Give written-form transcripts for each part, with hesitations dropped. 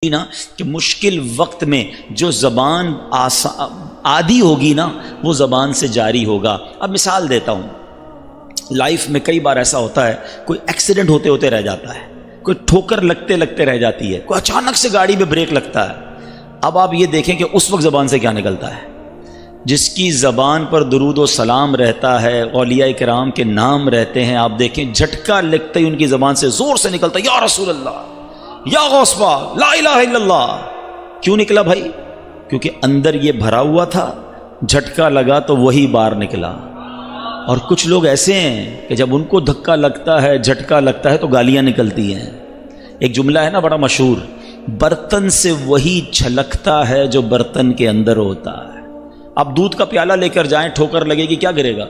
نا کہ مشکل وقت میں جو زبان عادی ہوگی نا وہ زبان سے جاری ہوگا۔ اب مثال دیتا ہوں، لائف میں کئی بار ایسا ہوتا ہے، کوئی ایکسیڈنٹ ہوتے ہوتے رہ جاتا ہے، کوئی ٹھوکر لگتے لگتے رہ جاتی ہے، کوئی اچانک سے گاڑی میں بریک لگتا ہے۔ اب آپ یہ دیکھیں کہ اس وقت زبان سے کیا نکلتا ہے۔ جس کی زبان پر درود و سلام رہتا ہے، اولیاء کرام کے نام رہتے ہیں، آپ دیکھیں جھٹکا لگتے ہی ان کی زبان سے زور سے نکلتا ہے، یا رسول اللہ، یا غوث پاک، لا الہ الا اللہ۔ کیوں نکلا بھائی؟ کیونکہ اندر یہ بھرا ہوا تھا، جھٹکا لگا تو وہی باہر نکلا۔ اور کچھ لوگ ایسے ہیں کہ جب ان کو دھکا لگتا ہے، جھٹکا لگتا ہے تو گالیاں نکلتی ہیں۔ ایک جملہ ہے نا بڑا مشہور، برتن سے وہی چھلکتا ہے جو برتن کے اندر ہوتا ہے۔ اب دودھ کا پیالہ لے کر جائیں، ٹھوکر لگے گی، کیا گرے گا؟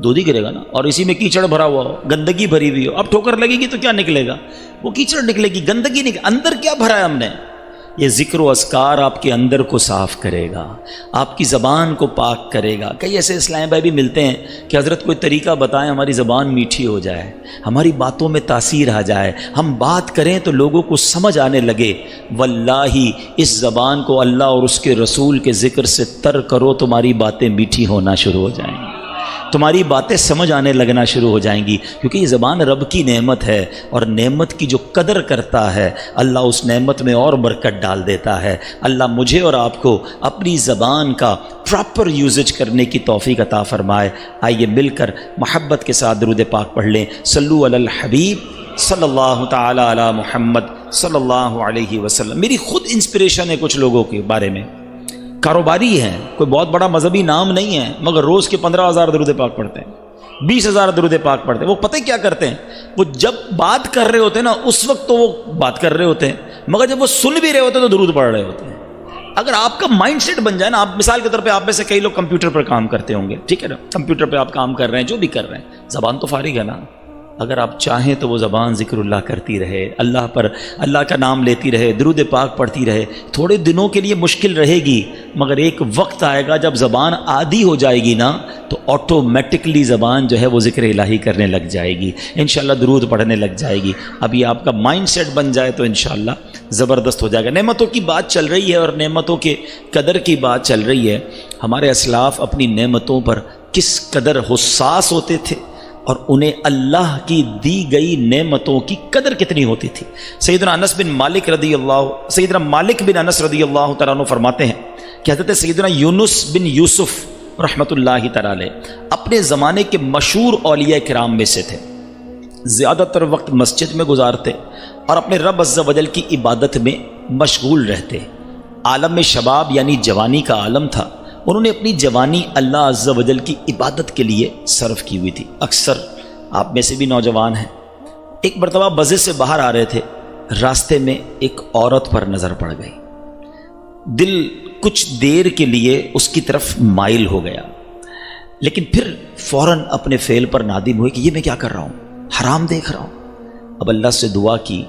دودھ ہی گرے گا نا۔ اور اسی میں کیچڑ بھرا ہوا ہو، گندگی بھری ہوئی ہو، اب ٹھوکر لگے گی تو کیا نکلے گا؟ وہ کیچڑ نکلے گی، گندگی نکلے۔ اندر کیا بھرا ہے ہم نے؟ یہ ذکر و اذکار آپ کے اندر کو صاف کرے گا، آپ کی زبان کو پاک کرے گا۔ کئی ایسے اسلام بھائی بھی ملتے ہیں کہ حضرت کوئی طریقہ بتائیں ہماری زبان میٹھی ہو جائے، ہماری باتوں میں تاثیر آ جائے، ہم بات کریں تو لوگوں کو سمجھ آنے لگے۔ واللہ اس زبان کو اللہ اور اس کے رسول کے ذکر سے تر کرو، تمہاری باتیں میٹھی ہونا شروع ہو جائیں گی، تمہاری باتیں سمجھ آنے لگنا شروع ہو جائیں گی۔ کیونکہ یہ زبان رب کی نعمت ہے، اور نعمت کی جو قدر کرتا ہے اللہ اس نعمت میں اور برکت ڈال دیتا ہے۔ اللہ مجھے اور آپ کو اپنی زبان کا پراپر یوزج کرنے کی توفیق عطا فرمائے۔ آئیے مل کر محبت کے ساتھ درود پاک پڑھ لیں۔ صلو علی الحبیب صلی اللہ تعالی علی محمد صلی اللہ علیہ وسلم۔ میری خود انسپریشن ہے کچھ لوگوں کے بارے میں، کاروباری ہیں، کوئی بہت بڑا مذہبی نام نہیں ہے، مگر روز کے 15,000 درود پاک پڑھتے ہیں، 20,000 درود پاک پڑھتے ہیں۔ وہ پتہ کیا کرتے ہیں؟ وہ جب بات کر رہے ہوتے ہیں نا اس وقت تو وہ بات کر رہے ہوتے ہیں، مگر جب وہ سن بھی رہے ہوتے ہیں تو درود پڑھ رہے ہوتے ہیں۔ اگر آپ کا مائنڈ سیٹ بن جائے نا، آپ مثال کے طور پہ آپ میں سے کئی لوگ کمپیوٹر پر کام کرتے ہوں گے، ٹھیک ہے نا، کمپیوٹر پہ آپ کام کر رہے ہیں، جو بھی کر رہے ہیں، زبان تو فارغ ہے نا۔ اگر آپ چاہیں تو وہ زبان ذکر اللہ کرتی رہے، اللہ پر اللہ کا نام لیتی رہے، درود پاک پڑھتی رہے۔ تھوڑے دنوں کے لیے مشکل رہے گی، مگر ایک وقت آئے گا جب زبان عادی ہو جائے گی نا تو آٹومیٹکلی زبان جو ہے وہ ذکر الہی کرنے لگ جائے گی، انشاءاللہ درود پڑھنے لگ جائے گی۔ ابھی آپ کا مائنڈ سیٹ بن جائے تو انشاءاللہ زبردست ہو جائے گا۔ نعمتوں کی بات چل رہی ہے اور نعمتوں کے قدر کی بات چل رہی ہے۔ ہمارے اسلاف اپنی نعمتوں پر کس قدر حساس ہوتے تھے اور انہیں اللہ کی دی گئی نعمتوں کی قدر کتنی ہوتی تھی۔ سیدنا مالک بن انس رضی اللہ تعالیٰ عنہ فرماتے ہیں کہ حضرت سیدنا یونس بن یوسف رحمۃ اللہ تعالیٰ علیہ اپنے زمانے کے مشہور اولیاء کرام میں سے تھے، زیادہ تر وقت مسجد میں گزارتے اور اپنے رب عز و جل کی عبادت میں مشغول رہتے۔ عالم میں شباب یعنی جوانی کا عالم تھا، انہوں نے اپنی جوانی اللہ عز و جل کی عبادت کے لیے صرف کی ہوئی تھی۔ اکثر آپ میں سے بھی نوجوان ہیں، ایک مرتبہ مسجد سے باہر آ رہے تھے، راستے میں ایک عورت پر نظر پڑ گئی، دل کچھ دیر کے لیے اس کی طرف مائل ہو گیا، لیکن پھر فوراً اپنے فعل پر نادم ہوئے کہ یہ میں کیا کر رہا ہوں، حرام دیکھ رہا ہوں۔ اب اللہ سے دعا کی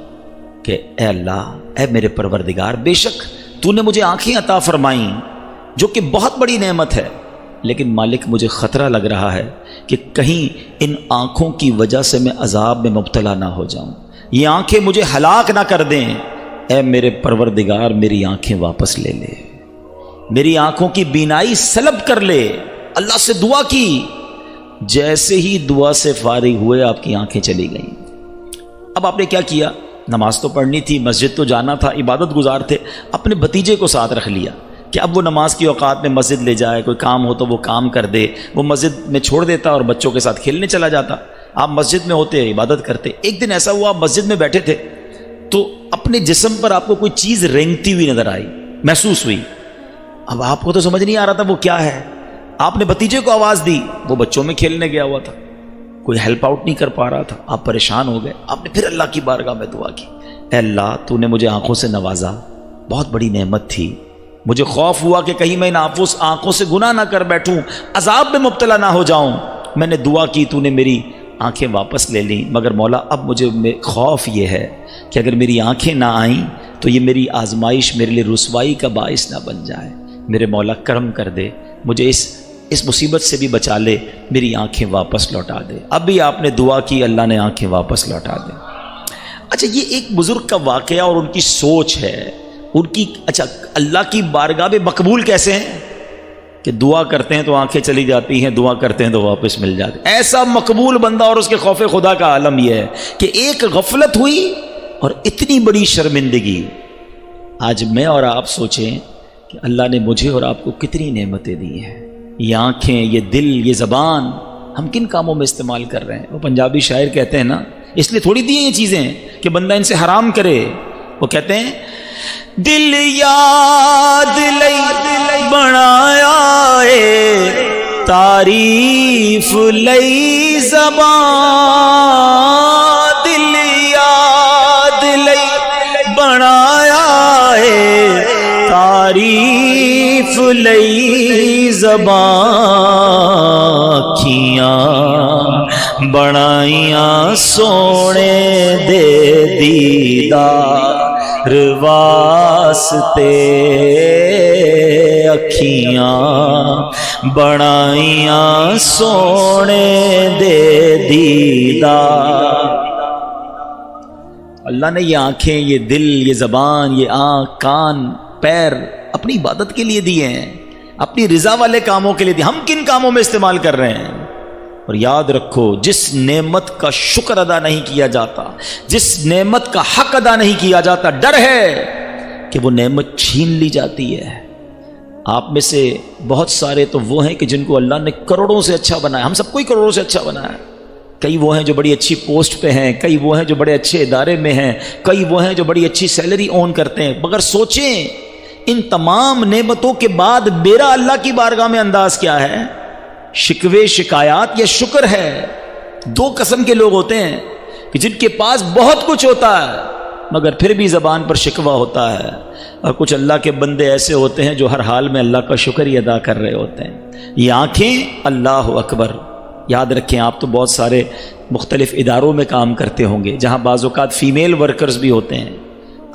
کہ اے اللہ، اے میرے پروردگار، بے شک تو نے مجھے آنکھیں عطا فرمائیں جو کہ بہت بڑی نعمت ہے، لیکن مالک مجھے خطرہ لگ رہا ہے کہ کہیں ان آنکھوں کی وجہ سے میں عذاب میں مبتلا نہ ہو جاؤں، یہ آنکھیں مجھے ہلاک نہ کر دیں۔ اے میرے پروردگار، میری آنکھیں واپس لے لے، میری آنکھوں کی بینائی سلب کر لے۔ اللہ سے دعا کی، جیسے ہی دعا سے فارغ ہوئے آپ کی آنکھیں چلی گئیں۔ اب آپ نے کیا کیا؟ نماز تو پڑھنی تھی، مسجد تو جانا تھا، عبادت گزار تھے، اپنے بھتیجے کو ساتھ رکھ لیا کہ اب وہ نماز کی اوقات میں مسجد لے جائے، کوئی کام ہو تو وہ کام کر دے، وہ مسجد میں چھوڑ دیتا اور بچوں کے ساتھ کھیلنے چلا جاتا۔ آپ مسجد میں ہوتے، عبادت کرتے۔ ایک دن ایسا ہوا آپ مسجد میں بیٹھے تھے تو اپنے جسم پر آپ کو کوئی چیز رینگتی ہوئی نظر آئی، محسوس ہوئی۔ اب آپ کو تو سمجھ نہیں آ رہا تھا وہ کیا ہے، آپ نے بھتیجے کو آواز دی، وہ بچوں میں کھیلنے گیا ہوا تھا، کوئی ہیلپ آؤٹ نہیں کر پا رہا تھا، آپ پریشان ہو گئے۔ آپ نے پھر اللہ کی بارگاہ میں دعا کی، اے اللہ تو نے مجھے آنکھوں سے نوازا، بہت بڑی نعمت تھی، مجھے خوف ہوا کہ کہیں میں ان آنکھوں سے گناہ نہ کر بیٹھوں، عذاب میں مبتلا نہ ہو جاؤں۔ میں نے دعا کی، تو نے میری آنکھیں واپس لے لیں، مگر مولا اب مجھے خوف یہ ہے کہ اگر میری آنکھیں نہ آئیں تو یہ میری آزمائش میرے لیے رسوائی کا باعث نہ بن جائے۔ میرے مولا کرم کر دے، مجھے اس مصیبت سے بھی بچا لے، میری آنکھیں واپس لوٹا دے۔ اب بھی آپ نے دعا کی، اللہ نے آنکھیں واپس لوٹا دے۔ اچھا، یہ ایک بزرگ کا واقعہ اور ان کی سوچ ہے۔ ان کی اچھا اللہ کی بارگاہ میں مقبول کیسے ہیں کہ دعا کرتے ہیں تو آنکھیں چلی جاتی ہیں، دعا کرتے ہیں تو واپس مل جاتے ہیں. ایسا مقبول بندہ. اور اس کے خوف خدا کا عالم یہ ہے کہ ایک غفلت ہوئی اور اتنی بڑی شرمندگی. آج میں اور آپ سوچیں کہ اللہ نے مجھے اور آپ کو کتنی نعمتیں دی ہیں. یہ آنکھیں، یہ دل، یہ زبان ہم کن کاموں میں استعمال کر رہے ہیں؟ وہ پنجابی شاعر کہتے ہیں نا، اس لیے تھوڑی دی ہیں یہ چیزیں کہ بندہ ان سے حرام کرے. وہ کہتے ہیں دل یاد لئی بنایا اے تعریف لئی زبان، دل یاد لئی بنایا اے تعریف لئی زبان، اکھیاں بنائیاں سونے دے دیدار واسطے، اکھیاں بنائیاں سونے دے دیدار. اللہ نے یہ آنکھیں، یہ دل، یہ زبان، یہ آنکھ، کان، پیر اپنی عبادت کے لیے دیے ہیں، اپنی رضا والے کاموں کے لیے دیے. ہم کن کاموں میں استعمال کر رہے ہیں؟ اور یاد رکھو، جس نعمت کا شکر ادا نہیں کیا جاتا، جس نعمت کا حق ادا نہیں کیا جاتا، ڈر ہے کہ وہ نعمت چھین لی جاتی ہے. آپ میں سے بہت سارے تو وہ ہیں کہ جن کو اللہ نے کروڑوں سے اچھا بنایا. ہم سب کو ہی کروڑوں سے اچھا بنایا. کئی وہ ہیں جو بڑی اچھی پوسٹ پہ ہیں، کئی وہ ہیں جو بڑے اچھے ادارے میں ہیں، کئی وہ ہیں جو بڑی اچھی سیلری اون کرتے ہیں. مگر سوچیں ان تمام نعمتوں کے بعد میرا اللہ کی بارگاہ میں انداز کیا ہے؟ شکوے، شکایات یا شکر ہے؟ دو قسم کے لوگ ہوتے ہیں کہ جن کے پاس بہت کچھ ہوتا ہے مگر پھر بھی زبان پر شکوہ ہوتا ہے، اور کچھ اللہ کے بندے ایسے ہوتے ہیں جو ہر حال میں اللہ کا شکر ہی ادا کر رہے ہوتے ہیں. یہ آنکھیں، اللہ اکبر. یاد رکھیں، آپ تو بہت سارے مختلف اداروں میں کام کرتے ہوں گے جہاں بعض اوقات فیمیل ورکرز بھی ہوتے ہیں.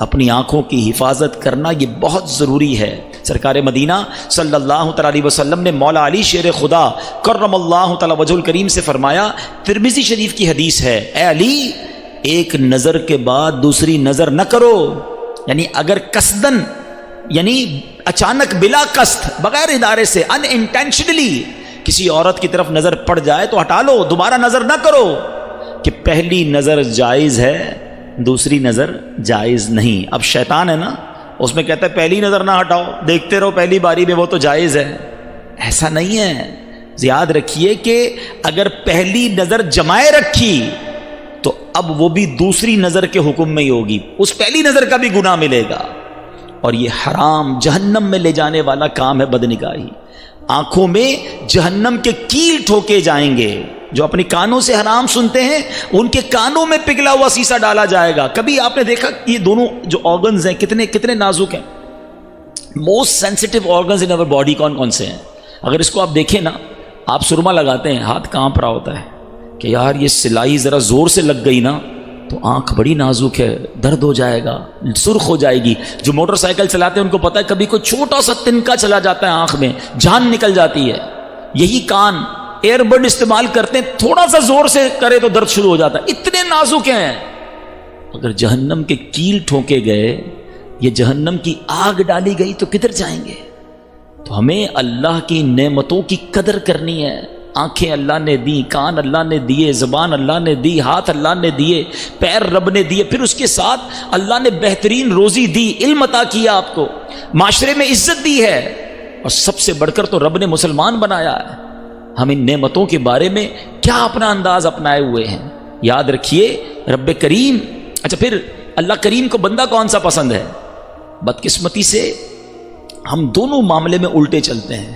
اپنی آنکھوں کی حفاظت کرنا یہ بہت ضروری ہے. سرکار مدینہ صلی اللہ تعالی علیہ وسلم نے مولا علی شیر خدا کرم اللہ تعالی وجہ الکریم سے فرمایا، ترمذی شریف کی حدیث ہے، اے علی ایک نظر کے بعد دوسری نظر نہ کرو. یعنی اگر قصدن، یعنی اچانک بلا قصد، بغیر ارادے سے، ان انٹینشنلی کسی عورت کی طرف نظر پڑ جائے تو ہٹا لو، دوبارہ نظر نہ کرو. کہ پہلی نظر جائز ہے، دوسری نظر جائز نہیں. اب شیطان ہے نا، اس میں کہتا ہے پہلی نظر نہ ہٹاؤ، دیکھتے رہو پہلی باری میں، وہ تو جائز ہے. ایسا نہیں ہے. یاد رکھیے کہ اگر پہلی نظر جمائے رکھی تو اب وہ بھی دوسری نظر کے حکم میں ہی ہوگی، اس پہلی نظر کا بھی گناہ ملے گا. اور یہ حرام، جہنم میں لے جانے والا کام ہے بدنگاہی. آنکھوں میں جہنم کے کیل ٹھوکے جائیں گے. جو اپنی کانوں سے حرام سنتے ہیں ان کے کانوں میں پگھلا ہوا سیسا ڈالا جائے گا. کبھی آپ نے دیکھا یہ دونوں جو آرگنز ہیں کتنے نازک ہیں؟ موسٹ سینسٹیو آرگنز ان اور باڈی کون کون سے ہیں؟ اگر اس کو آپ دیکھیں نا، آپ سرما لگاتے ہیں، ہاتھ کانپ رہا ہوتا ہے کہ یار یہ سلائی ذرا زور سے لگ گئی نا تو آنکھ بڑی نازک ہے، درد ہو جائے گا، سرخ ہو جائے گی. جو موٹر سائیکل چلاتے ہیں ان کو پتہ ہے کبھی کوئی چھوٹا سا تنکا چلا جاتا ہے آنکھ میں، جان نکل جاتی ہے. یہی کان ایئر بڈ استعمال کرتے ہیں، تھوڑا سا زور سے کرے تو درد شروع ہو جاتا ہے، اتنے نازک ہیں. اگر جہنم کے کیل ٹھوکے گئے، یہ جہنم کی آگ ڈالی گئی تو کدھر جائیں گے؟ تو ہمیں اللہ کی نعمتوں کی قدر کرنی ہے. آنکھیں اللہ نے دی، کان اللہ نے دیے، زبان اللہ نے دی، ہاتھ اللہ نے دیے، پیر رب نے دیے، پھر اس کے ساتھ اللہ نے بہترین روزی دی، علم عطا کیا، آپ کو معاشرے میں عزت دی ہے، اور سب سے بڑھ کر تو رب نے مسلمان بنایا ہے. ہم ان نعمتوں کے بارے میں کیا اپنا انداز اپنائے ہوئے ہیں؟ یاد رکھیے رب کریم. اچھا پھر اللہ کریم کو بندہ کون سا پسند ہے؟ بدقسمتی سے ہم دونوں معاملے میں الٹے چلتے ہیں.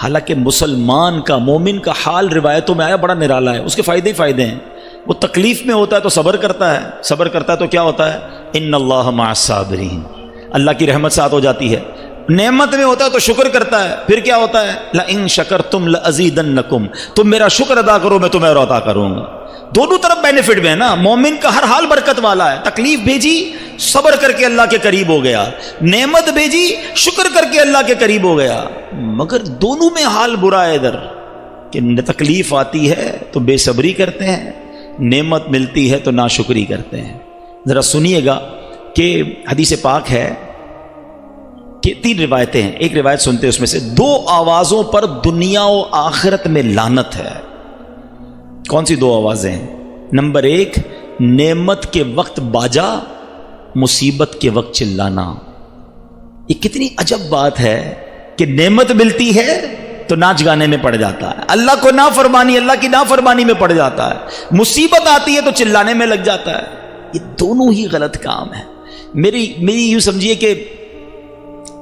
حالانکہ مسلمان کا، مومن کا حال روایتوں میں آیا بڑا نرالا ہے. اس کے فائدے ہی فائدے ہیں. وہ تکلیف میں ہوتا ہے تو صبر کرتا ہے، صبر کرتا ہے تو کیا ہوتا ہے؟ ان اللہ مع الصابرین، اللہ کی رحمت ساتھ ہو جاتی ہے. نعمت میں ہوتا ہے تو شکر کرتا ہے، پھر کیا ہوتا ہے؟ لئن شکرتم لازیدنکم، تم میرا شکر ادا کرو میں تمہیں اور عطا کروں گا. دونوں طرف بینیفٹ میں ہے نا. مومن کا ہر حال برکت والا ہے. تکلیف بھیجی، صبر کر کے اللہ کے قریب ہو گیا. نعمت بھیجی، شکر کر کے اللہ کے قریب ہو گیا. مگر دونوں میں حال برا ہے ادھر کہ تکلیف آتی ہے تو بے صبری کرتے ہیں، نعمت ملتی ہے تو ناشکری کرتے ہیں. ذرا سنیے گا کہ حدیث پاک ہے کہ 3 روایتیں ہیں، ایک روایت سنتے اس میں سے 2 آوازوں پر دنیا و آخرت میں لعنت ہے. کون سی 2 آوازیں ہیں؟ نمبر 1، نعمت کے وقت باجا، مصیبت کے وقت چلانا. یہ کتنی عجب بات ہے کہ نعمت ملتی ہے تو ناچ گانے میں پڑ جاتا ہے، اللہ کو نافرمانی، اللہ کی نافرمانی میں پڑ جاتا ہے، مصیبت آتی ہے تو چلانے میں لگ جاتا ہے. یہ دونوں ہی غلط کام ہے. میری یوں سمجھیے کہ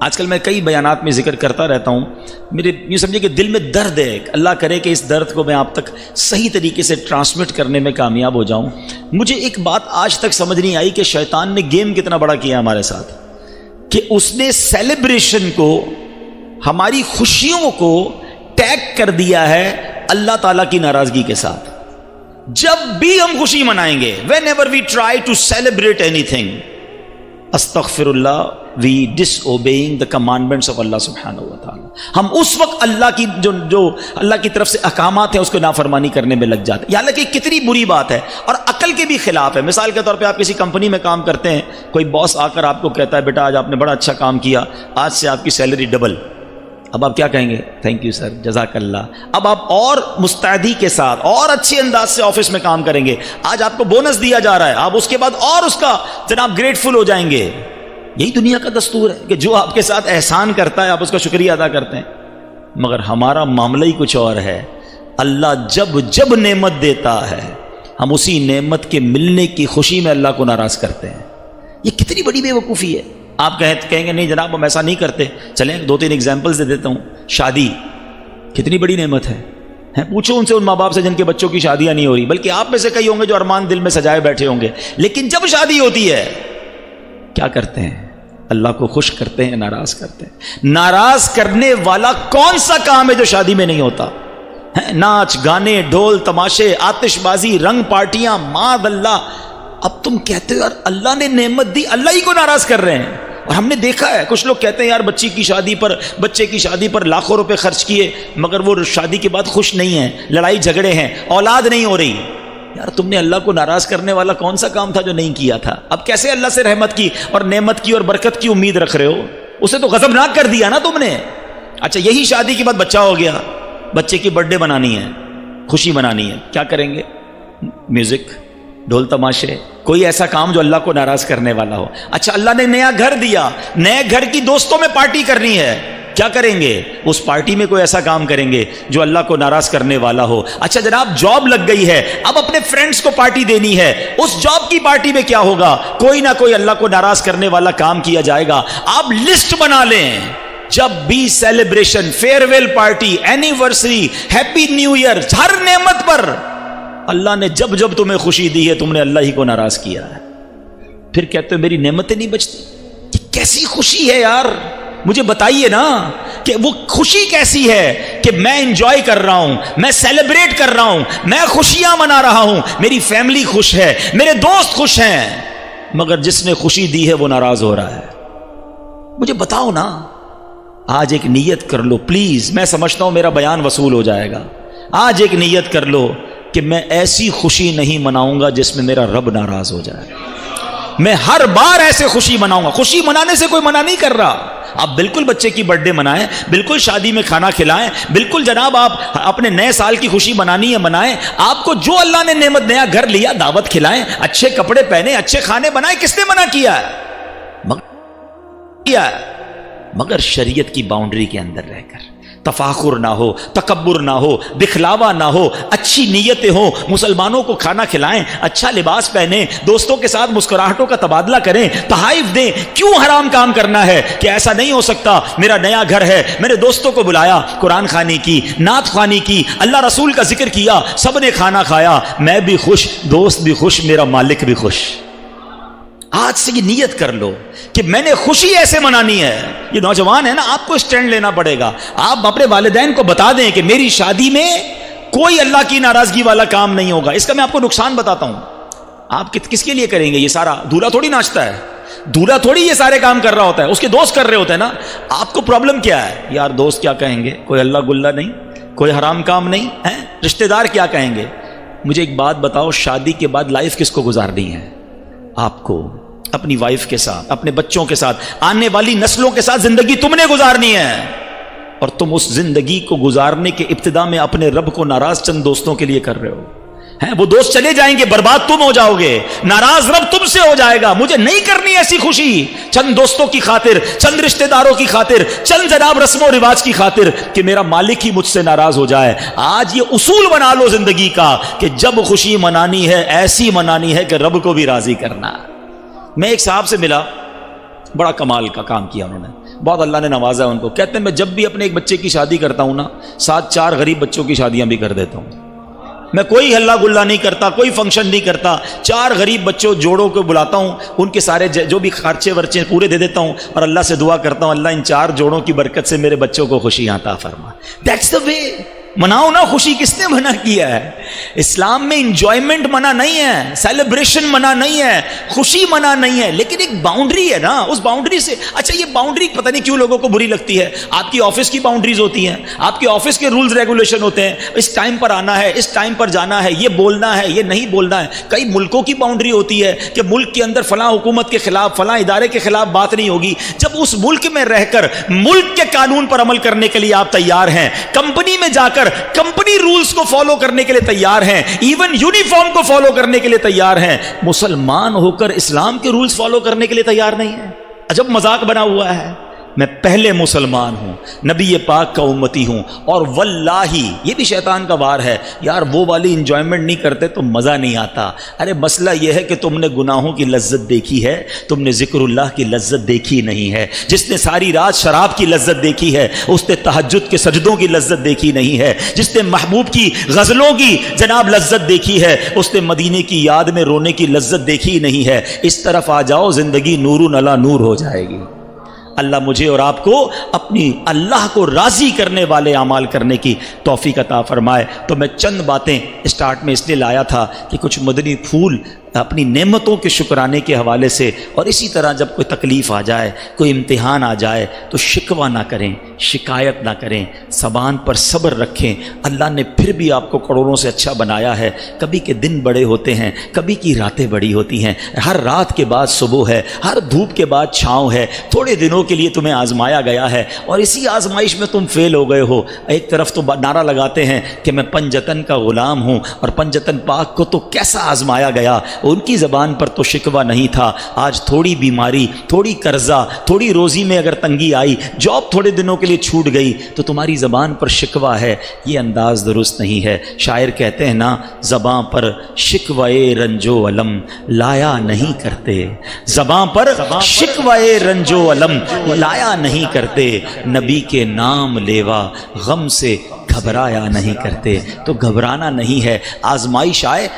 آج کل میں کئی بیانات میں ذکر کرتا رہتا ہوں، میرے یوں سمجھیے کہ دل میں درد ہے. اللہ کرے کہ اس درد کو میں آپ تک صحیح طریقے سے ٹرانسمٹ کرنے میں کامیاب ہو جاؤں. مجھے ایک بات آج تک سمجھ نہیں آئی کہ شیطان نے گیم کتنا بڑا کیا ہمارے ساتھ، کہ اس نے سیلیبریشن کو، ہماری خوشیوں کو ٹیگ کر دیا ہے اللہ تعالیٰ کی ناراضگی کے ساتھ. جب بھی ہم خوشی منائیں گے، whenever we try to celebrate anything، استغفر اللہ، we disobeying the commandments of Allah سبحانہ و تعالی. ہم اس وقت اللہ کی جو اللہ کی طرف سے احکامات ہیں اس کو نافرمانی کرنے میں لگ جاتے ہیں. حالانکہ کتنی بری بات ہے اور عقل کے بھی خلاف ہے. مثال کے طور پہ آپ کسی کمپنی میں کام کرتے ہیں، کوئی باس آ کر آپ کو کہتا ہے بیٹا آج آپ نے بڑا اچھا کام کیا، آج سے آپ کی سیلری ڈبل. اب آپ کیا کہیں گے؟ تھینک یو سر، جزاک اللہ. اب آپ اور مستعدی کے ساتھ اور اچھے انداز سے آفس میں کام کریں گے. آج آپ کو بونس دیا جا رہا ہے، آپ اس کے بعد اور اس کا جناب گریٹفل ہو جائیں گے. یہی دنیا کا دستور ہے کہ جو آپ کے ساتھ احسان کرتا ہے آپ اس کا شکریہ ادا کرتے ہیں. مگر ہمارا معاملہ ہی کچھ اور ہے. اللہ جب نعمت دیتا ہے ہم اسی نعمت کے ملنے کی خوشی میں اللہ کو ناراض کرتے ہیں. یہ کتنی بڑی بے وقوفی ہے. آپ کہیں گے نہیں جناب ہم ایسا نہیں کرتے. چلیں 2-3 ایگزامپلز دے دیتا ہوں. شادی کتنی بڑی نعمت ہے. پوچھو ان سے، ان ماں باپ سے جن کے بچوں کی شادیاں نہیں ہو رہی، بلکہ آپ میں سے کئی ہوں گے جو ارمان دل میں سجائے بیٹھے ہوں گے. لیکن جب شادی ہوتی ہے کیا کرتے ہیں؟ اللہ کو خوش کرتے ہیں، ناراض کرتے ہیں. ناراض کرنے والا کون سا کام ہے جو شادی میں نہیں ہوتا؟ ناچ گانے، ڈھول تماشے، آتش بازی، رنگ پارٹیاں، معاذ اللہ. اب تم کہتے ہو یار اللہ نے نعمت دی، اللہ ہی کو ناراض کر رہے ہیں. اور ہم نے دیکھا ہے کچھ لوگ کہتے ہیں یار بچے کی شادی پر لاکھوں روپے خرچ کیے مگر وہ شادی کے بعد خوش نہیں ہیں، لڑائی جھگڑے ہیں، اولاد نہیں ہو رہی. یار تم نے اللہ کو ناراض کرنے والا کون سا کام تھا جو نہیں کیا تھا؟ اب کیسے اللہ سے رحمت کی اور نعمت کی اور برکت کی امید رکھ رہے ہو؟ اسے تو غضبناک کر دیا نا تم نے. اچھا یہی شادی کے بعد بچہ ہو گیا، بچے کی برتھ ڈے منانی ہے، خوشی منانی ہے، کیا کریں گے؟ میوزک، ڈھول تماشے، کوئی ایسا کام جو اللہ کو ناراض کرنے والا ہو. اچھا اللہ نے نیا گھر دیا، نئے گھر کی دوستوں میں پارٹی کرنی ہے، کیا کریں گے؟ اس پارٹی میں کوئی ایسا کام کریں گے جو اللہ کو ناراض کرنے والا ہو. اچھا جناب جاب لگ گئی ہے، اب اپنے فرینڈز کو پارٹی دینی ہے، اس جاب کی پارٹی میں کیا ہوگا؟ کوئی نہ کوئی اللہ کو ناراض کرنے والا کام کیا جائے گا. آپ لسٹ بنا لیں. جب بھی celebration, farewell party, anniversary, happy new year, ہر نعمت پر اللہ نے جب تمہیں خوشی دی ہے تم نے اللہ ہی کو ناراض کیا ہے. پھر کہتے ہو میری نعمتیں نہیں بچتی. یہ کیسی خوشی ہے یار؟ مجھے بتائیے نا کہ وہ خوشی کیسی ہے کہ میں انجوائے کر رہا ہوں، میں سیلیبریٹ کر رہا ہوں، میں خوشیاں منا رہا ہوں، میری فیملی خوش ہے، میرے دوست خوش ہیں، مگر جس نے خوشی دی ہے وہ ناراض ہو رہا ہے. مجھے بتاؤ نا. آج ایک نیت کر لو پلیز، میں سمجھتا ہوں میرا بیان وصول ہو جائے گا. آج ایک نیت کر لو کہ میں ایسی خوشی نہیں مناؤں گا جس میں میرا رب ناراض ہو جائے. میں ہر بار ایسے خوشی مناؤں گا. خوشی منانے سے کوئی منع نہیں کر رہا. آپ بالکل بچے کی برتھ ڈے منائیں، بالکل شادی میں کھانا کھلائیں، بالکل جناب آپ اپنے نئے سال کی خوشی منانی ہے منائیں. آپ کو جو اللہ نے نعمت نیا گھر لیا دعوت کھلائیں، اچھے کپڑے پہنے، اچھے کھانے بنائیں. کس نے منع کیا ہے؟ مگر شریعت کی باؤنڈری کے اندر رہ کر. تفاخر نہ ہو، تکبر نہ ہو، دکھلاوا نہ ہو، اچھی نیتیں ہوں. مسلمانوں کو کھانا کھلائیں، اچھا لباس پہنیں، دوستوں کے ساتھ مسکراہٹوں کا تبادلہ کریں، تحائف دیں. کیوں حرام کام کرنا ہے کہ ایسا نہیں ہو سکتا؟ میرا نیا گھر ہے، میرے دوستوں کو بلایا، قرآن خوانی کی، نعت خوانی کی، اللہ رسول کا ذکر کیا، سب نے کھانا کھایا، میں بھی خوش، دوست بھی خوش، میرا مالک بھی خوش. آج سے یہ نیت کر لو کہ میں نے خوشی ایسے منانی ہے. یہ نوجوان ہے نا، آپ کو اسٹینڈ لینا پڑے گا. آپ اپنے والدین کو بتا دیں کہ میری شادی میں کوئی اللہ کی ناراضگی والا کام نہیں ہوگا. اس کا میں آپ کو نقصان بتاتا ہوں. آپ کس کے لیے کریں گے یہ سارا؟ دولہا تھوڑی ناچتا ہے، دولہا تھوڑی یہ سارے کام کر رہا ہوتا ہے، اس کے دوست کر رہے ہوتے ہیں نا. آپ کو پرابلم کیا ہے؟ یار دوست کیا کہیں گے، کوئی اللہ گلہ نہیں، کوئی حرام کام نہیں ہے، رشتہ دار کیا کہیں گے. مجھے ایک بات بتاؤ، شادی کے بعد لائف کس کو گزارنی ہے؟ آپ کو. اپنی وائف کے ساتھ، اپنے بچوں کے ساتھ، آنے والی نسلوں کے ساتھ زندگی تم نے گزارنی ہے، اور تم اس زندگی کو گزارنے کے ابتدا میں اپنے رب کو ناراض چند دوستوں کے لیے کر رہے ہو ہیں۔ وہ دوست چلے جائیں گے، برباد تم ہو جاؤ گے، ناراض رب تم سے ہو جائے گا۔ مجھے نہیں کرنی ایسی خوشی چند دوستوں کی خاطر، چند رشتہ داروں کی خاطر، چند جناب رسم و رواج کی خاطر کہ میرا مالک ہی مجھ سے ناراض ہو جائے۔ آج یہ اصول بنا لو زندگی کا کہ جب خوشی منانی ہے ایسی منانی ہے کہ رب کو بھی راضی کرنا۔ میں ایک صاحب سے ملا، بڑا کمال کا کام کیا انہوں نے، بہت اللہ نے نوازا ان کو۔ کہتے ہیں میں جب بھی اپنے ایک بچے کی شادی کرتا ہوں نا، ساتھ 4 غریب بچوں کی شادیاں بھی کر دیتا ہوں۔ میں کوئی ہلا گلا نہیں کرتا، کوئی فنکشن نہیں کرتا، 4 غریب بچوں جوڑوں کو بلاتا ہوں، ان کے سارے جو بھی خرچے ورچے پورے دے دیتا ہوں، اور اللہ سے دعا کرتا ہوں اللہ ان 4 جوڑوں کی برکت سے میرے بچوں کو خوشیاں عطا فرما۔ دیٹس دا وے۔ مناؤ نا خوشی، کس نے منع کیا ہے؟ اسلام میں انجوائمنٹ منع نہیں ہے، سیلیبریشن منع نہیں ہے، خوشی منع نہیں ہے، لیکن ایک باؤنڈری ہے نا، اس باؤنڈری سے اچھا یہ باؤنڈری پتہ نہیں کیوں لوگوں کو بری لگتی ہے۔ آپ کی آفس کی باؤنڈریز ہوتی ہیں، آپ کے آفس کے رولز ریگولیشن ہوتے ہیں، اس ٹائم پر آنا ہے، اس ٹائم پر جانا ہے، یہ بولنا ہے، یہ نہیں بولنا ہے۔ کئی ملکوں کی باؤنڈری ہوتی ہے کہ ملک کے اندر فلاں حکومت کے خلاف، فلاں ادارے کے خلاف بات نہیں ہوگی۔ جب اس ملک میں رہ کر ملک کے قانون پر عمل کرنے کے لیے آپ تیار ہیں، کمپنی میں جا کر کمپنی رولز کو فالو کرنے کے لیے تیار ہیں، ایون یونیفارم کو فالو کرنے کے لیے تیار ہیں، مسلمان ہو کر اسلام کے رولز فالو کرنے کے لیے تیار نہیں ہیں۔ عجب مذاق بنا ہوا ہے۔ میں پہلے مسلمان ہوں، نبی پاک کا امتی ہوں، اور واللہ یہ بھی شیطان کا وار ہے، یار وہ والی انجوائمنٹ نہیں کرتے تو مزہ نہیں آتا۔ ارے مسئلہ یہ ہے کہ تم نے گناہوں کی لذت دیکھی ہے، تم نے ذکر اللہ کی لذت دیکھی نہیں ہے۔ جس نے ساری رات شراب کی لذت دیکھی ہے اس نے تہجد کے سجدوں کی لذت دیکھی نہیں ہے۔ جس نے محبوب کی غزلوں کی جناب لذت دیکھی ہے اس نے مدینے کی یاد میں رونے کی لذت دیکھی نہیں ہے۔ اس طرف آ جاؤ، زندگی نور علی نور ہو جائے گی۔ اللہ مجھے اور آپ کو اپنی اللہ کو راضی کرنے والے اعمال کرنے کی توفیق عطا فرمائے۔ تو میں چند باتیں اسٹارٹ میں اس لیے لایا تھا کہ کچھ مدنی پھول اپنی نعمتوں کے شکرانے کے حوالے سے، اور اسی طرح جب کوئی تکلیف آ جائے، کوئی امتحان آ جائے تو شکوہ نہ کریں، شکایت نہ کریں، زبان پر صبر رکھیں۔ اللہ نے پھر بھی آپ کو کروڑوں سے اچھا بنایا ہے۔ کبھی کے دن بڑے ہوتے ہیں، کبھی کی راتیں بڑی ہوتی ہیں، ہر رات کے بعد صبح ہے، ہر دھوپ کے بعد چھاؤں ہے۔ تھوڑے دنوں کے لیے تمہیں آزمایا گیا ہے اور اسی آزمائش میں تم فیل ہو گئے ہو۔ ایک طرف تو نعرہ لگاتے ہیں کہ میں پنجتن کا غلام ہوں، اور پنجتن پاک کو تو کیسا آزمایا گیا، ان کی زبان پر تو شکوہ نہیں تھا۔ آج تھوڑی بیماری، تھوڑی قرضہ، تھوڑی روزی میں اگر تنگی آئی، جاب تھوڑے دنوں کے لیے چھوٹ گئی تو تمہاری زبان پر شکوہ ہے۔ یہ انداز درست نہیں ہے۔ شاعر کہتے ہیں نا، زبان پر شکوائے رنج و علم لایا نہیں کرتے، زبان پر شکوائے رنج و علم لایا نہیں کرتے، نبی کے نام لیوا غم سے گھبرایا نہیں کرتے۔ تو گھبرانا نہیں ہے، آزمائش آئے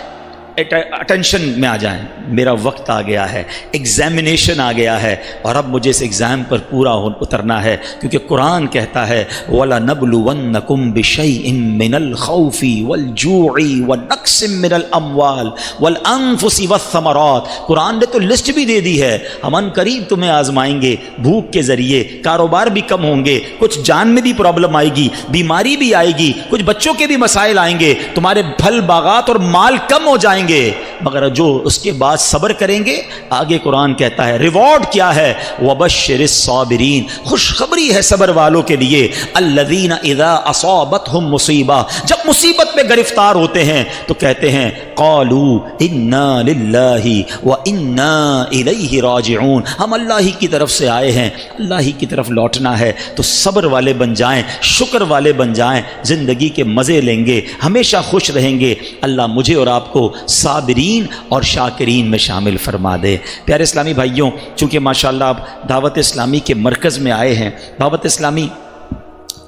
اٹینشن میں آ جائیں، میرا وقت آ گیا ہے، ایگزامینیشن آ گیا ہے، اور اب مجھے اس ایگزام پر پورا اترنا ہے، کیونکہ قرآن کہتا ہے وَلَنَبْلُوَنَّكُمْ بِشَيْءٍ مِّنَ الْخَوْفِ وَالْجُوعِ وَنَقْصٍ مِّنَ الْأَمْوَالِ وَالْأَنفُسِ وَالثَّمَرَاتِ۔ قرآن نے تو لسٹ بھی دے دی ہے، ہم ان قریب تمہیں آزمائیں گے، بھوک کے ذریعے، کاروبار بھی کم ہوں گے، کچھ جان میں بھی پرابلم آئے گی، بیماری بھی آئے گی، کچھ بچوں کے بھی مسائل آئیں گے، تمہارے پھل باغات اور مال کم ہو جائیں گے، مگر جو اس کے بعد صبر کریں گے، آگے قرآن کہتا ہے ریوارڈ کیا ہے، وَبَشِّرِ الصَّابِرِينَ، خوشخبری ہے صبر والوں کے لیے، الَّذِينَ إِذَا أَصَابَتْهُمْ مُصِیبَةٌ، جب مصیبت میں گرفتار ہوتے ہیں تو کہتے ہیں قَالُوا إِنَّا لِلَّهِ وَإِنَّا إِلَيْهِ رَاجِعُونَ، ہم اللہ ہی کی طرف سے آئے ہیں، اللہ ہی کی طرف لوٹنا ہے۔ تو صبر والے بن جائیں، شکر والے بن جائیں، زندگی کے مزے لیں گے، ہمیشہ خوش رہیں گے۔ اللہ مجھے اور آپ کو صابرین اور شاکرین میں شامل فرما دے۔ پیارے اسلامی بھائیوں، چونکہ ماشاءاللہ آپ دعوت اسلامی کے مرکز میں آئے ہیں، دعوت اسلامی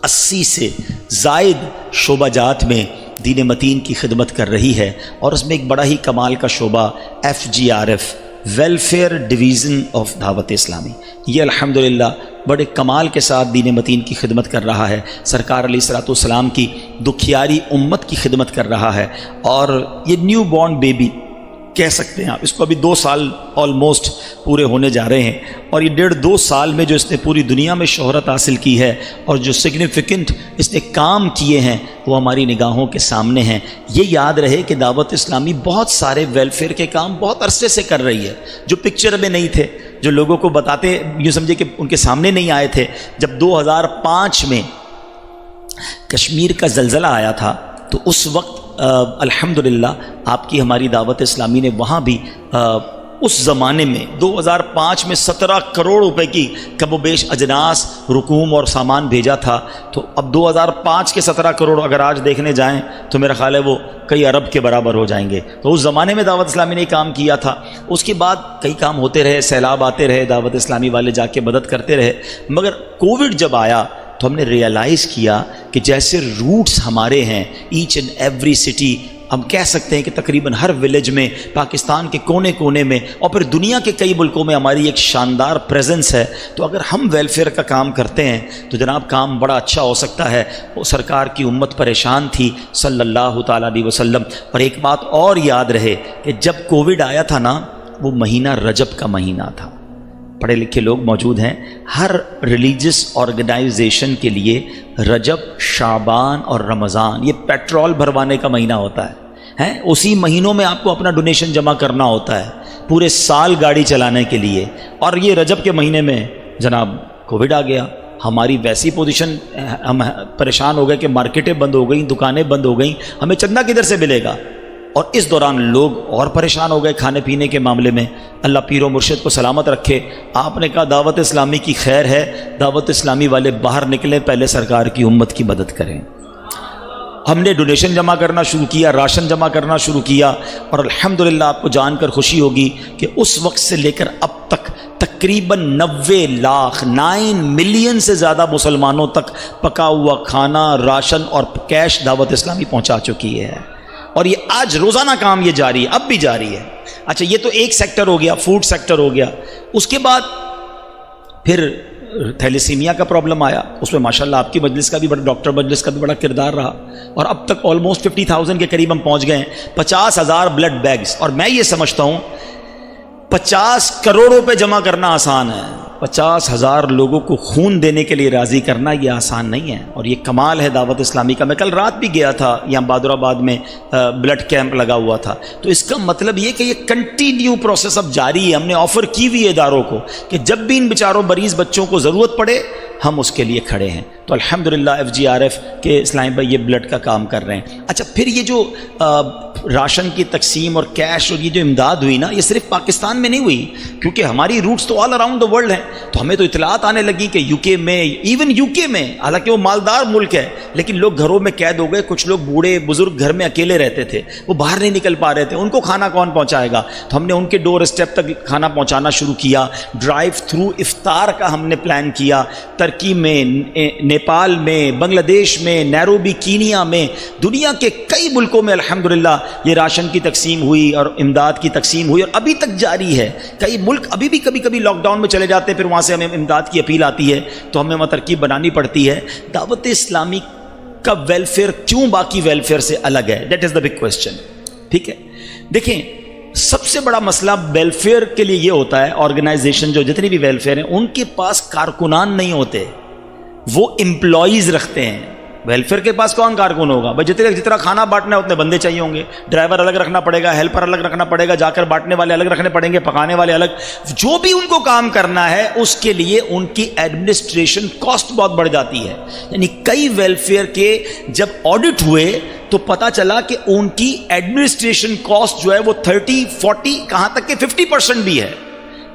80 سے زائد شعبہ جات میں دین متین کی خدمت کر رہی ہے، اور اس میں ایک بڑا ہی کمال کا شعبہ FGRF، ویلفیئر ڈویژن آف دعوت اسلامی، یہ الحمدللہ بڑے کمال کے ساتھ دین متین کی خدمت کر رہا ہے، سرکار علیہ الصلوۃ والسلام کی دکھیاری امت کی خدمت کر رہا ہے۔ اور یہ نیو بورن بیبی کہہ سکتے ہیں آپ اس کو. ابھی 2 سال آلموسٹ پورے ہونے جا رہے ہیں, اور یہ 1.5-2 سال میں جو اس نے پوری دنیا میں شہرت حاصل کی ہے اور جو سگنیفیکنٹ اس نے کام کیے ہیں وہ ہماری نگاہوں کے سامنے ہیں. یہ یاد رہے کہ دعوت اسلامی بہت سارے ویلفیئر کے کام بہت عرصے سے کر رہی ہے جو پکچر میں نہیں تھے, جو لوگوں کو بتاتے یوں سمجھے کہ ان کے سامنے نہیں آئے تھے. جب 2005 میں کشمیر کا زلزلہ آیا تھا تو اس وقت الحمدللہ آپ کی ہماری دعوت اسلامی نے وہاں بھی اس زمانے میں 2005 میں 17 کروڑ روپے کی کم و بیش اجناس رقوم اور سامان بھیجا تھا. تو اب 2005 کے 17 کروڑ اگر آج دیکھنے جائیں تو میرا خیال ہے وہ کئی ارب کے برابر ہو جائیں گے. تو اس زمانے میں دعوت اسلامی نے کام کیا تھا. اس کے بعد کئی کام ہوتے رہے, سیلاب آتے رہے, دعوت اسلامی والے جا کے مدد کرتے رہے. مگر کووڈ جب آیا تو ہم نے ریئلائز کیا کہ جیسے روٹس ہمارے ہیں ایچ اینڈ ایوری سٹی, ہم کہہ سکتے ہیں کہ تقریباً ہر ولیج میں, پاکستان کے کونے کونے میں اور پھر دنیا کے کئی ملکوں میں ہماری ایک شاندار پریزنس ہے. تو اگر ہم ویلفیئر کا کام کرتے ہیں تو جناب کام بڑا اچھا ہو سکتا ہے. وہ سرکار کی امت پریشان تھی صلی اللہ تعالیٰ علیہ وسلم. اور ایک بات اور یاد رہے کہ جب کووڈ آیا تھا نا, وہ مہینہ رجب کا مہینہ تھا. پڑھے لکھے لوگ موجود ہیں, ہر ریلیجس آرگنائزیشن کے لیے رجب, شعبان اور رمضان یہ پیٹرول بھروانے کا مہینہ ہوتا ہے. اسی مہینوں میں آپ کو اپنا ڈونیشن جمع کرنا ہوتا ہے پورے سال گاڑی چلانے کے لیے. اور یہ رجب کے مہینے میں جناب کووڈ آ گیا. ہماری ویسی پوزیشن, ہم پریشان ہو گئے کہ مارکیٹیں بند ہو گئیں, دکانیں بند ہو گئیں, ہمیں چندہ کدھر سے ملے گا. اور اس دوران لوگ اور پریشان ہو گئے کھانے پینے کے معاملے میں. اللہ پیر و مرشد کو سلامت رکھے. آپ نے کہا دعوت اسلامی کی خیر ہے, دعوت اسلامی والے باہر نکلیں, پہلے سرکار کی امت کی مدد کریں. ہم نے ڈونیشن جمع کرنا شروع کیا, راشن جمع کرنا شروع کیا, اور الحمدللہ آپ کو جان کر خوشی ہوگی کہ اس وقت سے لے کر اب تک تقریباً 90 لاکھ 9 ملین سے زیادہ مسلمانوں تک پکا ہوا کھانا, راشن اور کیش دعوت اسلامی پہنچا چکی ہے. اور یہ آج روزانہ کام یہ جاری ہے, اب بھی جاری ہے. اچھا یہ تو ایک سیکٹر ہو گیا, فوڈ سیکٹر ہو گیا. اس کے بعد پھر تھیلیسیمیا کا پرابلم آیا. اس میں ماشاءاللہ آپ کی مجلس کا بھی بڑا, ڈاکٹر مجلس کا بھی بڑا کردار رہا. اور اب تک آلموسٹ 50,000 کے قریب ہم پہنچ گئے ہیں. 50,000 بلڈ بیگز. اور میں یہ سمجھتا ہوں 50 کروڑ روپے جمع کرنا آسان ہے, 50,000 لوگوں کو خون دینے کے لیے راضی کرنا یہ آسان نہیں ہے. اور یہ کمال ہے دعوت اسلامی کا. میں کل رات بھی گیا تھا, یہاں بہادر آباد میں بلڈ کیمپ لگا ہوا تھا. تو اس کا مطلب یہ کہ یہ کنٹینیو پروسیس اب جاری ہے. ہم نے آفر کی ہوئی اداروں کو کہ جب بھی ان بیچاروں مریض بچوں کو ضرورت پڑے ہم اس کے لیے کھڑے ہیں. تو الحمدللہ FGRF کے اسلام بھائی یہ بلڈ کا کام کر رہے ہیں. اچھا پھر یہ جو راشن کی تقسیم اور کیش اور یہ جو امداد ہوئی نا, یہ صرف پاکستان میں نہیں ہوئی, کیونکہ ہماری روٹس تو آل اراؤنڈ دا ورلڈ ہیں. تو ہمیں تو اطلاعات آنے لگی کہ UK میں, ایون UK میں, حالانکہ وہ مالدار ملک ہے, لیکن لوگ گھروں میں قید ہو گئے. کچھ لوگ بوڑھے بزرگ گھر میں اکیلے رہتے تھے, وہ باہر نہیں نکل پا رہے تھے, ان کو کھانا کون پہنچائے گا. تو ہم نے ان کے ڈور اسٹیپ تک کھانا پہنچانا شروع کیا. ڈرائیو تھرو افطار کا ہم نے پلان کیا. ترکی میں, نیپال میں, بنگلہ دیش میں, نیروبی کینیا میں, دنیا کے کئی ملکوں میں الحمدللہ یہ راشن کی تقسیم ہوئی اور امداد کی تقسیم ہوئی, اور ابھی تک جاری ہے. کئی ملک ابھی بھی کبھی کبھی لاک ڈاؤن میں چلے جاتے ہیں, پھر وہاں سے ہمیں امداد کی اپیل آتی ہے تو ہمیں وہاں ترکیب بنانی پڑتی ہے. دعوت اسلامی کا ویلفیئر کیوں باقی ویلفیئر سے الگ ہے؟ That is the big question. ٹھیک ہے, دیکھیں سب سے بڑا مسئلہ ویلفیئر کے لیے یہ ہوتا ہے, آرگنائزیشن جو جتنی بھی ویلفیئر ہیں ان کے پاس کارکنان نہیں ہوتے, وہ امپلائیز رکھتے ہیں. ویلفیئر کے پاس کون کارکن ہوگا بھائی؟ جتنا کھانا بانٹنا ہے اتنے بندے چاہیے ہوں گے, ڈرائیور الگ رکھنا پڑے گا, ہیلپر الگ رکھنا پڑے گا, جا کر بانٹنے والے الگ رکھنے پڑیں گے, پکانے والے الگ. جو بھی ان کو کام کرنا ہے اس کے لیے ان کی ایڈمنسٹریشن کاسٹ بہت بڑھ جاتی ہے. یعنی کئی ویلفیئر کے جب آڈٹ ہوئے تو پتا چلا کہ ان کی ایڈمنسٹریشن کاسٹ جو ہے وہ 30-40 کہاں تک کہ 50% بھی ہے.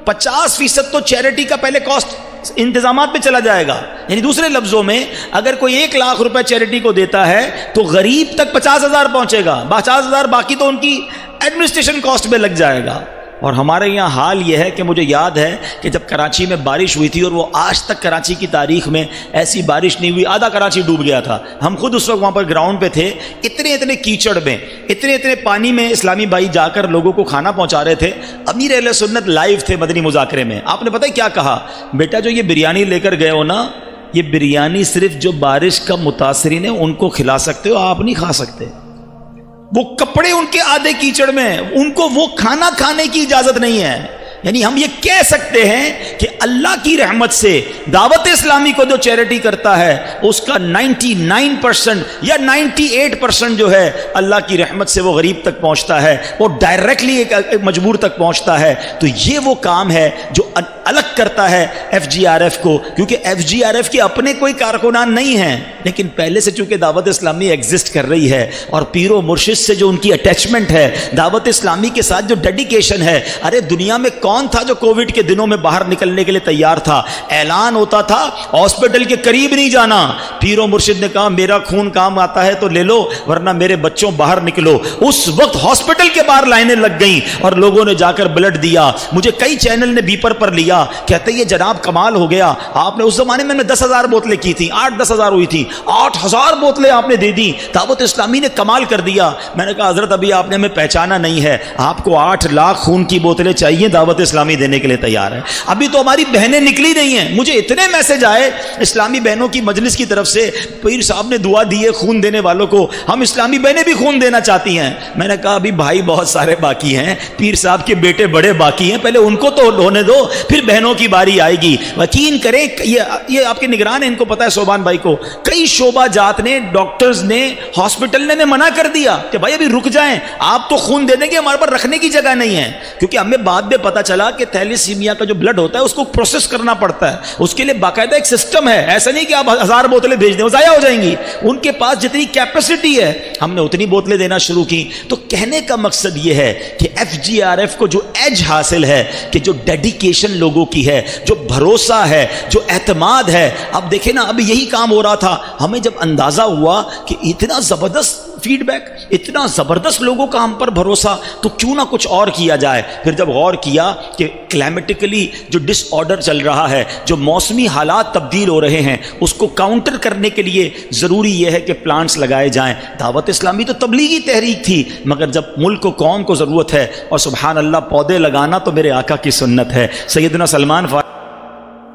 50% تو چیریٹی کا پہلے کاسٹ انتظامات پہ چلا جائے گا. یعنی دوسرے لفظوں میں اگر کوئی 1 لاکھ روپے چیریٹی کو دیتا ہے تو غریب تک 50,000 پہنچے گا, 50,000 باقی تو ان کی ایڈمنسٹریشن کاسٹ میں لگ جائے گا. اور ہمارے یہاں حال یہ ہے کہ مجھے یاد ہے کہ جب کراچی میں بارش ہوئی تھی, اور وہ آج تک کراچی کی تاریخ میں ایسی بارش نہیں ہوئی, آدھا کراچی ڈوب گیا تھا. ہم خود اس وقت وہاں پر گراؤنڈ پہ تھے, اتنے کیچڑ میں, اتنے پانی میں اسلامی بھائی جا کر لوگوں کو کھانا پہنچا رہے تھے. امیر اہل سنت لائیو تھے مدنی مذاکرے میں. آپ نے پتہ ہے کیا کہا؟ بیٹا جو یہ بریانی لے کر گئے ہو نا, یہ بریانی صرف جو بارش کا متاثرین ہیں ان کو کھلا سکتے ہو, آپ نہیں کھا سکتے. وہ کپڑے ان کے آدھے کیچڑ میں، ان کو وہ کھانا کھانے کی اجازت نہیں ہے. یعنی ہم یہ کہہ سکتے ہیں کہ اللہ کی رحمت سے دعوت اسلامی کو جو چیریٹی کرتا ہے اس کا 99% یا 98% جو ہے اللہ کی رحمت سے وہ غریب تک پہنچتا ہے، وہ ڈائریکٹلی ایک مجبور تک پہنچتا ہے. تو یہ وہ کام ہے جو الگ کرتا ہے ایف جی آر ایف کو، کیونکہ ایف جی آر ایف کے اپنے کوئی کارکنان نہیں ہیں، لیکن پہلے سے چونکہ دعوت اسلامی ایگزسٹ کر رہی ہے اور پیر و مرشد سے جو ان کی اٹیچمنٹ ہے، دعوت اسلامی کے ساتھ جو ڈیڈیکیشن ہے. ارے دنیا میں کون تھا جو کووڈ کے دنوں میں باہر نکلنے کے لیے تیار تھا؟ اعلان ہوتا تھا ہاسپٹل کے قریب نہیں جانا، پیر و مرشد نے کہا میرا خون کام آتا ہے تو لے لو ورنہ میرے بچوں باہر نکلو. اس وقت ہاسپٹل کے باہر لائنیں لگ گئیں اور لوگوں نے جا کر بلڈ دیا. مجھے کئی چینل نے بیپر پر لیا، کہتے یہ جناب کمال ہو گیا، آپ نے اس زمانے میں 10,000 بوتلیں کی تھی، 8-10,000 ہوئی تھی، 8,000 بوتلیں آپ نے دے دی، دعوت اسلامی نے کمال کر دیا. میں نے کہا حضرت ابھی آپ نے ہمیں پہچانا نہیں ہے، آپ کو 8 لاکھ خون کی بوتلیں چاہیے، دعوت اسلامی دینے کے لیے تیار ہے. ابھی تو ہماری بہنیں نکلی نہیں ہیں. مجھے اتنے میسج آئے اسلامی بہنوں کی مجلس کی طرف سے، پیر صاحب نے دعا دی ہے خون دینے والوں کو، ہم اسلامی بہنیں بھی خون دینا چاہتی ہیں. میں نے کہا ابھی بھائی بہت سارے باقی ہیں، پیر صاحب کے بیٹے بڑے باقی ہیں، پہلے ان کو تو ہونے دو، پھر بہنوں کی باری آئے گی. یقین کریں یہ آپ کے نگران ہیں، ان کو پتا ہے صوبان بھائی کو، کئی شعبہ جات نے، ڈاکٹرز نے، ہاسپٹل نے منع کر دیا کہ بھائی ابھی رک جائیں، آپ تو خون دے دیں گے، ہمارے پاس رکھنے کی جگہ نہیں ہے. کیونکہ ہمیں بعد میں پتا چلا کہ تھیلیسیمیا کا جو بلڈ ہوتا ہے اس کو پروسیس کرنا پڑتا ہے، اس کے لیے باقاعدہ ایک سسٹم ہے. ایسا نہیں کہ آپ 1000 بوتلیں بھیج دیں، وہ ضائع ہو جائیں گی. ان کے پاس جتنی کیپیسٹی ہے ہم نے اتنی بوتلیں دینا شروع کی. تو کہنے کا مقصد یہ ہے کہ ایف جی آر ایف کو جو ایج حاصل ہے کہ جو ڈیڈیکیشن لوگوں کی ہے، جو بھروسہ ہے، جو اعتماد ہے. اب دیکھیں نا، اب یہی کام ہو رہا تھا، ہمیں جب اندازہ ہوا کہ اتنا زبردست فیڈ بیک، اتنا زبردست لوگوں کا ہم پر بھروسہ، تو کیوں نہ کچھ اور کیا جائے. پھر جب غور کیا کہ کلائمیٹیکلی جو ڈس آرڈر چل رہا ہے، جو موسمی حالات تبدیل ہو رہے ہیں، اس کو کاؤنٹر کرنے کے لیے ضروری یہ ہے کہ پلانٹس لگائے جائیں. دعوت اسلامی تو تبلیغی تحریک تھی، مگر جب ملک و قوم کو ضرورت ہے، اور سبحان اللہ پودے لگانا تو میرے آقا کی سنت ہے. سیدنا سلمان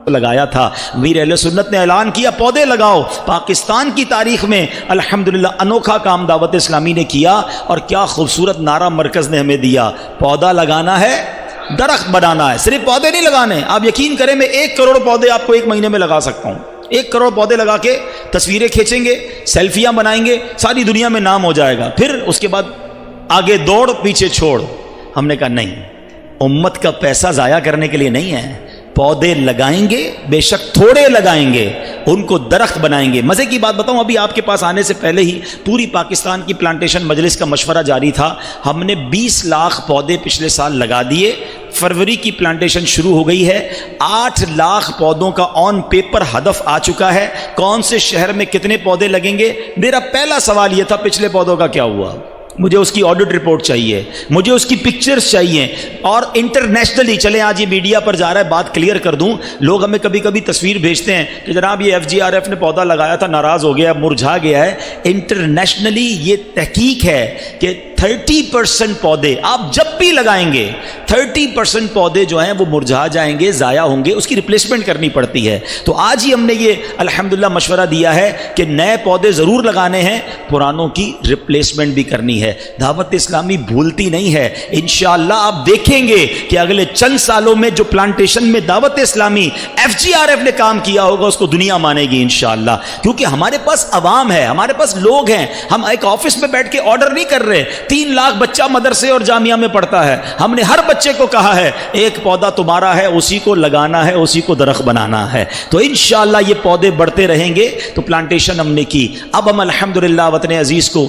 لگایا تھا، امیر اہل سنت نے اعلان کیا پودے لگاؤ. پاکستان کی تاریخ میں الحمدللہ انوکھا کام دعوت اسلامی نے کیا، اور کیا خوبصورت نعرہ مرکز نے ہمیں دیا، پودا لگانا ہے، درخت بنانا ہے. صرف پودے نہیں لگانے، آپ یقین کریں میں 1 کروڑ پودے آپ کو 1 مہینے میں لگا سکتا ہوں. 1 کروڑ پودے لگا کے تصویریں کھینچیں گے، سیلفیاں بنائیں گے، ساری دنیا میں نام ہو جائے گا. پھر اس کے بعد آگے دوڑ پیچھے چھوڑ. ہم نے کہا نہیں، امت کا پیسہ ضائع کرنے کے لیے نہیں ہے. پودے لگائیں گے، بے شک تھوڑے لگائیں گے، ان کو درخت بنائیں گے. مزے کی بات بتاؤں، ابھی آپ کے پاس آنے سے پہلے ہی پوری پاکستان کی پلانٹیشن مجلس کا مشورہ جاری تھا. ہم نے 20 لاکھ پودے پچھلے سال لگا دیے. فروری کی پلانٹیشن شروع ہو گئی ہے. 8 لاکھ پودوں کا آن پیپر ہدف آ چکا ہے. کون سے شہر میں کتنے پودے لگیں گے؟ میرا پہلا سوال یہ تھا پچھلے پودوں کا کیا ہوا؟ مجھے اس کی آڈٹ رپورٹ چاہیے، مجھے اس کی پکچرز چاہیے. اور انٹرنیشنلی چلیں آج یہ میڈیا پر جا رہا ہے، بات کلیئر کر دوں، لوگ ہمیں کبھی کبھی تصویر بھیجتے ہیں کہ جناب یہ ایف جی آر ایف نے پودا لگایا تھا، ناراض ہو گیا، مرجھا گیا ہے. انٹرنیشنلی یہ تحقیق ہے کہ 30% پودے آپ جب بھی لگائیں گے 30% پودے جو ہیں وہ مرجھا جائیں گے، ضائع ہوں گے، اس کی ریپلیسمنٹ کرنی پڑتی ہے. تو آج ہی ہم نے یہ الحمدللہ مشورہ دیا ہے کہ نئے پودے ضرور لگانے ہیں، پرانوں کی ریپلیسمنٹ بھی کرنی ہے. دعوت اسلامی بھولتی نہیں ہے. انشاءاللہ آپ دیکھیں گے کہ اگلے چند سالوں میں جو پلانٹیشن میں دعوت اسلامی ایف جی آر ایف نے کام کیا ہوگا اس کو دنیا مانے گی انشاءاللہ. کیونکہ ہمارے پاس عوام ہے، ہمارے پاس لوگ ہیں. ہم ایک آفس میں بیٹھ کے آرڈر نہیں کر رہے. 3 لاکھ بچہ مدرسے اور جامعہ میں پڑھتا ہے. ہم نے ہر بچے کو کہا ہے ایک پودا تمہارا ہے، اسی کو لگانا ہے، اسی کو درخت بنانا ہے. تو انشاءاللہ یہ پودے بڑھتے رہیں گے. تو پلانٹیشن ہم نے کی. اب ہم الحمدللہ وطن عزیز کو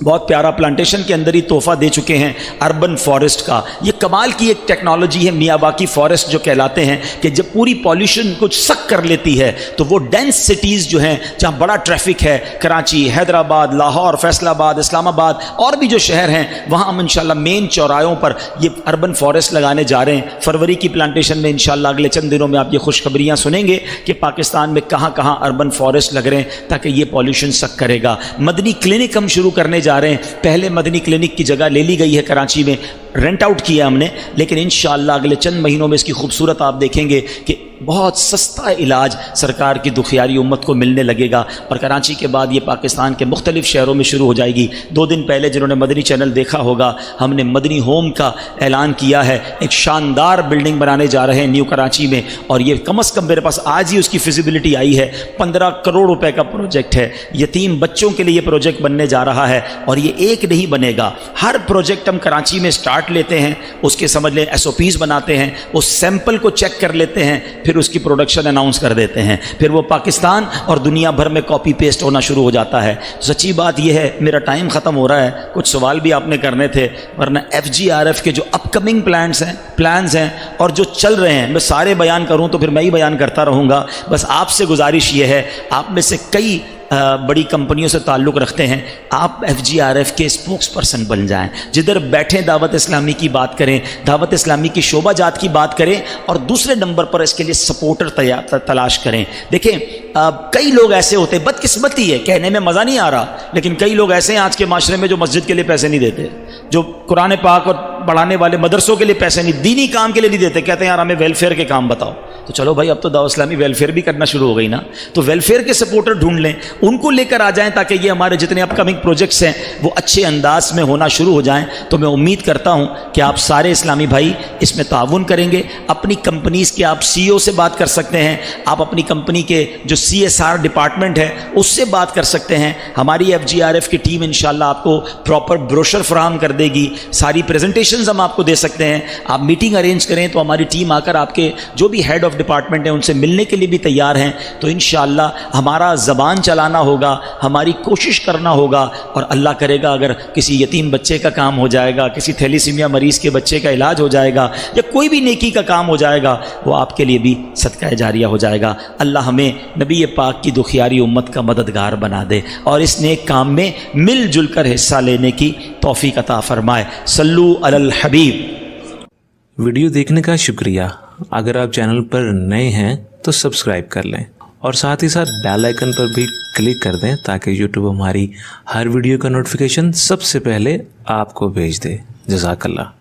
بہت پیارا پلانٹیشن کے اندر ہی تحفہ دے چکے ہیں اربن فارسٹ کا. یہ کمال کی ایک ٹیکنالوجی ہے میاواکی فارسٹ جو کہلاتے ہیں، کہ جب پوری پالیوشن کو سک کر لیتی ہے تو وہ ڈینس سٹیز جو ہیں جہاں بڑا ٹریفک ہے، کراچی، حیدرآباد، لاہور، فیصل آباد، اسلام آباد اور بھی جو شہر ہیں، وہاں ہم انشاءاللہ مین چوراہوں پر یہ اربن فارسٹ لگانے جا رہے ہیں. فروری کی پلانٹیشن میں انشاءاللہ اگلے چند دنوں میں آپ یہ خوشخبریاں سنیں گے کہ پاکستان میں کہاں کہاں اربن فارسٹ لگ رہے ہیں تاکہ یہ پالیوشن سک کرے گا. مدنی کلینک ہم شروع کرنے جا رہے ہیں. پہلے مدنی کلینک کی جگہ لے لی گئی ہے کراچی میں، رینٹ آؤٹ کیا ہم نے، لیکن انشاءاللہ اگلے چند مہینوں میں اس کی خوبصورت آپ دیکھیں گے کہ بہت سستا علاج سرکار کی دکھیاری امت کو ملنے لگے گا، اور کراچی کے بعد یہ پاکستان کے مختلف شہروں میں شروع ہو جائے گی۔ 2 دن پہلے جنہوں نے مدنی چینل دیکھا ہوگا، ہم نے مدنی ہوم کا اعلان کیا ہے، ایک شاندار بلڈنگ بنانے جا رہے ہیں نیو کراچی میں، اور یہ کم از کم میرے پاس آج ہی اس کی فیزیبلٹی آئی ہے، 15 کروڑ روپے کا پروجیکٹ ہے۔ یتیم بچوں کے لیے یہ پروجیکٹ بننے جا رہا ہے، اور یہ ایک نہیں بنے گا، ہر پروجیکٹ ہم کراچی میں سٹارٹ لیتے ہیں، اس کے سمجھ لیں SOPs بناتے ہیں، اس سیمپل کو چیک کر لیتے ہیں، پھر اس کی پروڈکشن اناؤنس کر دیتے ہیں، پھر وہ پاکستان اور دنیا بھر میں کاپی پیسٹ ہونا شروع ہو جاتا ہے۔ سچی بات یہ ہے، میرا ٹائم ختم ہو رہا ہے، کچھ سوال بھی آپ نے کرنے تھے، ورنہ FGRF کے جو اپ کمنگ پلانز ہیں اور جو چل رہے ہیں، میں سارے بیان کروں تو پھر میں ہی بیان کرتا رہوں گا۔ بس آپ سے گزارش یہ ہے، آپ میں سے کئی بڑی کمپنیوں سے تعلق رکھتے ہیں، آپ FGRF کے اسپوکس پرسن بن جائیں، جدھر بیٹھیں دعوت اسلامی کی بات کریں، دعوت اسلامی کی شعبہ جات کی بات کریں، اور دوسرے نمبر پر اس کے لیے سپورٹر تلاش کریں۔ دیکھیں کئی لوگ ایسے ہوتے ہیں، بدقسمتی ہے، کہنے میں مزہ نہیں آ رہا، لیکن کئی لوگ ایسے ہیں آج کے معاشرے میں جو مسجد کے لیے پیسے نہیں دیتے، جو قرآن پاک اور پڑھانے والے مدرسوں کے لیے پیسے نہیں، دینی کام کے لیے نہیں دیتے، کہتے ہیں یار ہمیں ویلفیئر کے کام بتاؤ۔ تو چلو بھائی، اب تو دعوت اسلامی ویلفیئر بھی کرنا شروع ہو گئی نا، تو ویلفیئر کے سپورٹر ڈھونڈ لیں، ان کو لے کر آ جائیں، تاکہ یہ ہمارے جتنے اپ کمنگ پروجیکٹس ہیں وہ اچھے انداز میں ہونا شروع ہو جائیں۔ تو میں امید کرتا ہوں کہ آپ سارے اسلامی بھائی اس میں تعاون کریں گے۔ اپنی کمپنیز کے آپ CEO سے بات کر سکتے ہیں، آپ اپنی کمپنی کے جو CSR ڈپارٹمنٹ ہے اس سے بات کر سکتے ہیں۔ ہماری FGRF کی ٹیم انشاءاللہ آپ کو پراپر بروشر فراہم کر دے گی، ساری پریزنٹیشنز ہم آپ کو دے سکتے ہیں۔ آپ میٹنگ ارینج کریں تو ہماری ٹیم آ کر آپ کے جو بھی ہیڈ آف ڈپارٹمنٹ ہیں ان سے ملنے کے لیے بھی تیار ہیں۔ تو انشاءاللہ ہمارا زبان چلانا ہوگا، ہماری کوشش کرنا ہوگا، اور اللہ کرے گا اگر کسی یتیم بچے کا کام ہو جائے گا، کسی تھیلیسیمیا مریض کے بچے کا علاج ہو جائے گا، یا کوئی بھی نیکی کا کام ہو جائے گا، وہ آپ کے لیے بھی صدقہ جاریہ ہو جائے گا۔ اللہ ہمیں نبی پاک کی دکھیاری امت کا مددگار بنا دے، اور اس نیک کام میں مل جل کر حصہ لینے کی توفیق عطا فرمائے۔ صلو علی الحبیب۔ ویڈیو دیکھنے کا شکریہ۔ اگر آپ چینل پر نئے ہیں تو سبسکرائب کر لیں، اور ساتھ ہی ساتھ بیل آئیکن پر بھی کلک کر دیں تاکہ یوٹیوب ہماری ہر ویڈیو کا نوٹیفیکیشن سب سے پہلے آپ کو بھیج دے۔ جزاک اللہ۔